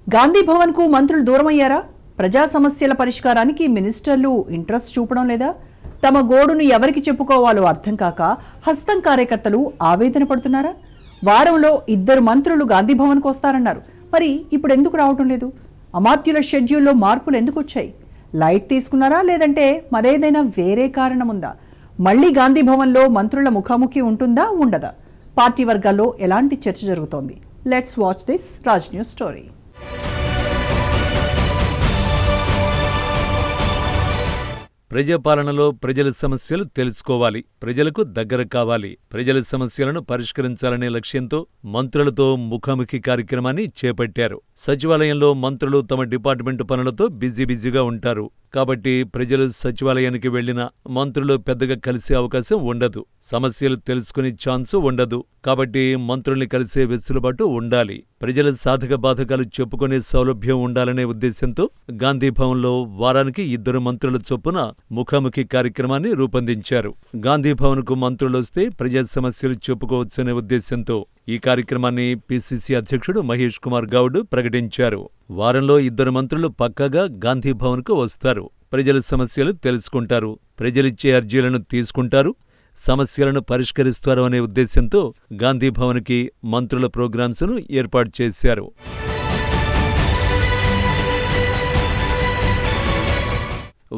గాంధీ భవన్కు మంత్రులు దూరమయ్యారా? ప్రజా సమస్యల పరిష్కారానికి మినిస్టర్లు ఇంట్రెస్ట్ చూపడం లేదా? తమ గోడును ఎవరికి చెప్పుకోవాలో అర్థం కాక హస్తం కార్యకర్తలు ఆవేదన పడుతున్నారా? వారంలో 2 మంత్రులు గాంధీ భవన్కు వస్తారన్నారు. మరి ఇప్పుడు ఎందుకు రావటం లేదు? అమాత్యుల షెడ్యూల్లో మార్పులు ఎందుకు వచ్చాయి? లైట్ తీసుకున్నారా, లేదంటే మరేదైనా వేరే కారణం ఉందా? మళ్లీ గాంధీ భవన్లో మంత్రుల ముఖాముఖి ఉంటుందా, ఉండదా? పార్టీ వర్గాల్లో ఎలాంటి చర్చ జరుగుతోంది? Let's watch this Raj news story. ప్రజాపాలనలో ప్రజల సమస్యలు తెలుసుకోవాలి, ప్రజలకు దగ్గర కావాలి, ప్రజల సమస్యలను పరిష్కరించాలనే లక్ష్యంతో మంత్రులతో ముఖాముఖి కార్యక్రమాన్ని చేపట్టారు. సచివాలయంలో మంత్రులు తమ డిపార్ట్మెంటు పనులతో బిజీగా ఉంటారు. కాబట్టి ప్రజలు సచివాలయానికి వెళ్లినా మంత్రులు పెద్దగా కలిసే అవకాశం ఉండదు, సమస్యలు తెలుసుకునే ఛాన్సు ఉండదు. కాబట్టి మంత్రుల్ని కలిసే వెసులుబాటు ఉండాలి, ప్రజల సాధక బాధకాలు చెప్పుకునే సౌలభ్యం ఉండాలనే ఉద్దేశంతో గాంధీ భవన్లో వారానికి 2 మంత్రుల చొప్పున ముఖాముఖి కార్యక్రమాన్ని రూపొందించారు. గాంధీ భవన్కు మంత్రులొస్తే ప్రజా సమస్యలు చెప్పుకోవచ్చనే ఉద్దేశంతో ఈ కార్యక్రమాన్ని పిసిసి అధ్యక్షుడు మహేష్ కుమార్ గౌడ్ ప్రకటించారు. వారంలో 2 మంత్రులు పక్కాగా గాంధీ భవన్కు వస్తారు. ప్రజల సమస్యలు తెలుసుకుంటారు, ప్రజలిచ్చే అర్జీలను తీసుకుంటారు, సమస్యలను పరిష్కరిస్తారు అనే ఉద్దేశంతో గాంధీ భవన్కి మంత్రుల ప్రోగ్రామ్స్ను ఏర్పాటు చేశారు.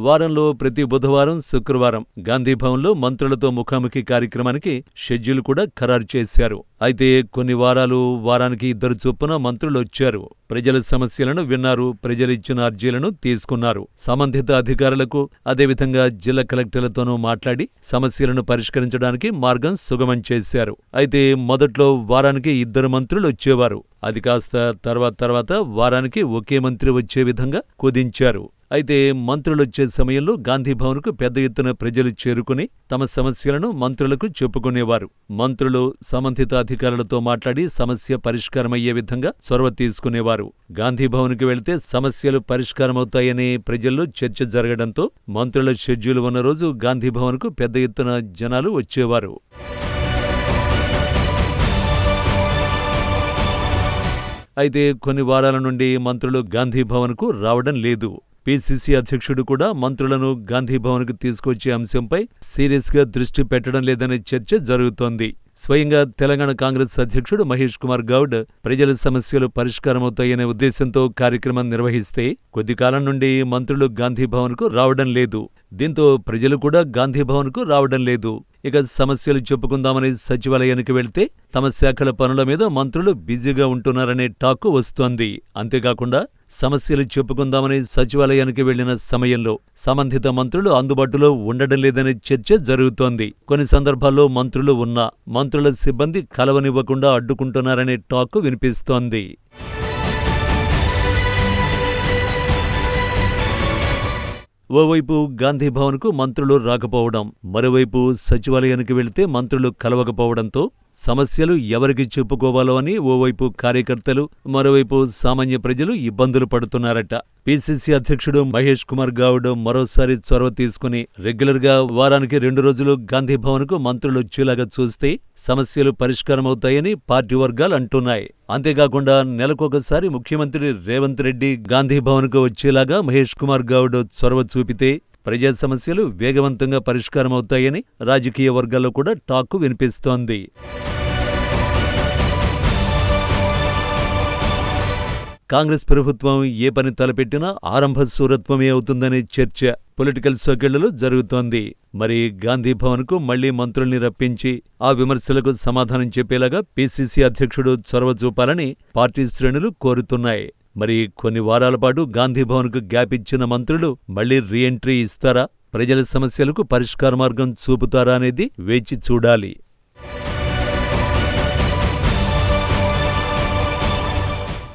వారంలో ప్రతి బుధవారం, శుక్రవారం గాంధీ భవన్లో మంత్రులతో ముఖాముఖి కార్యక్రమానికి షెడ్యూల్ కూడా ఖరారు చేశారు. అయితే కొన్ని వారానికి 2 చొప్పున మంత్రులు వచ్చారు. ప్రజల సమస్యలను విన్నారు, ప్రజలిచ్చిన అర్జీలను తీసుకున్నారు. సంబంధిత అధికారులకు, అదేవిధంగా జిల్లా కలెక్టర్లతోనూ మాట్లాడి సమస్యలను పరిష్కరించడానికి మార్గం సుగమం చేశారు. అయితే మొదట్లో వారానికి 2 మంత్రులు వచ్చేవారు. అది కాస్త తర్వాత వారానికి ఒకే మంత్రి వచ్చే విధంగా కుదించారు. అయితే మంత్రులొచ్చే సమయంలో గాంధీభవన్కు పెద్ద ఎత్తున ప్రజలు చేరుకుని తమ సమస్యలను మంత్రులకు చెప్పుకునేవారు. మంత్రులు సంబంధిత అధికారులతో మాట్లాడి సమస్య పరిష్కారమయ్యే విధంగా చొరవ తీసుకునేవారు. గాంధీభవన్కు వెళితే సమస్యలు పరిష్కారమవుతాయనే ప్రజల్లో చర్చ జరగడంతో మంత్రుల షెడ్యూల్ ఉన్న రోజు గాంధీభవన్కు పెద్ద ఎత్తున జనాలు వచ్చేవారు. అయితే కొన్ని వారాల నుండి మంత్రులు గాంధీభవన్కు రావడం లేదు. పిసిసి అధ్యక్షుడు కూడా మంత్రులను గాంధీభవన్కు తీసుకొచ్చే అంశంపై సీరియస్గా దృష్టి పెట్టడం లేదనే చర్చ జరుగుతోంది. స్వయంగా తెలంగాణ కాంగ్రెస్ అధ్యక్షుడు మహేష్ కుమార్ గౌడ్ ప్రజల సమస్యలు పరిష్కారమవుతాయనే ఉద్దేశంతో కార్యక్రమం నిర్వహిస్తే కొద్ది కాలం నుండి మంత్రులు గాంధీభవన్కు రావడం లేదు. దీంతో ప్రజలు కూడా గాంధీభవన్కు రావడం లేదు. ఇక సమస్యలు చెప్పుకుందామని సచివాలయానికి వెళ్తే తమ శాఖల పనుల మీద మంత్రులు బిజీగా ఉంటున్నారనే టాక్ వస్తోంది. అంతేకాకుండా సమస్యలు చెప్పుకుందామని సచివాలయానికి వెళ్లిన సమయంలో సంబంధిత మంత్రులు అందుబాటులో ఉండడం లేదనే చర్చ జరుగుతోంది. కొన్ని సందర్భాల్లో మంత్రులు ఉన్నా మంత్రుల సిబ్బంది కలవనివ్వకుండా అడ్డుకుంటున్నారనే టాక్ వినిపిస్తోంది. ఓవైపు గాంధీభవన్కు మంత్రులు రాకపోవడం, మరోవైపు సచివాలయానికి వెళితే మంత్రులు కలవకపోవడంతో సమస్యలు ఎవరికి చెప్పుకోవాలో అని ఓవైపు కార్యకర్తలు, మరోవైపు సామాన్య ప్రజలు ఇబ్బందులు పడుతున్నారట. పిసిసి అధ్యక్షుడు మహేష్ కుమార్ గౌడ్ మరోసారి చొరవ తీసుకుని రెగ్యులర్గా వారానికి 2 రోజులు గాంధీభవన్కు మంత్రులు వచ్చేలాగా చూస్తే సమస్యలు పరిష్కారమవుతాయని పార్టీ వర్గాలు అంటున్నాయి. అంతేకాకుండా నెలకొకసారి ముఖ్యమంత్రి రేవంత్ రెడ్డి గాంధీభవన్కు వచ్చేలాగా మహేష్ కుమార్ గౌడ్ చొరవ చూపితే ప్రజా సమస్యలు వేగవంతంగా పరిష్కారమవుతాయని రాజకీయ వర్గాల్లో కూడా టాక్ వినిపిస్తోంది. కాంగ్రెస్ ప్రభుత్వం ఏ పని తలపెట్టినా ఆరంభ శూరత్వమే అవుతుందనే చర్చ పొలిటికల్ సర్కిళ్లలో జరుగుతోంది. మరి గాంధీభవన్కు మళ్లీ మంత్రుల్ని రప్పించి ఆ విమర్శలకు సమాధానం చెప్పేలాగా పిసిసి అధ్యక్షుడు చొరవ చూపాలని పార్టీ శ్రేణులు కోరుతున్నాయి. మరి కొన్ని వారాల పాటు గాంధీభవన్కు గ్యాప్ ఇచ్చిన మంత్రులు మళ్లీ రీఎంట్రీ ఇస్తారా, ప్రజల సమస్యలకు పరిష్కార మార్గం చూపుతారా అనేది వేచి చూడాలి.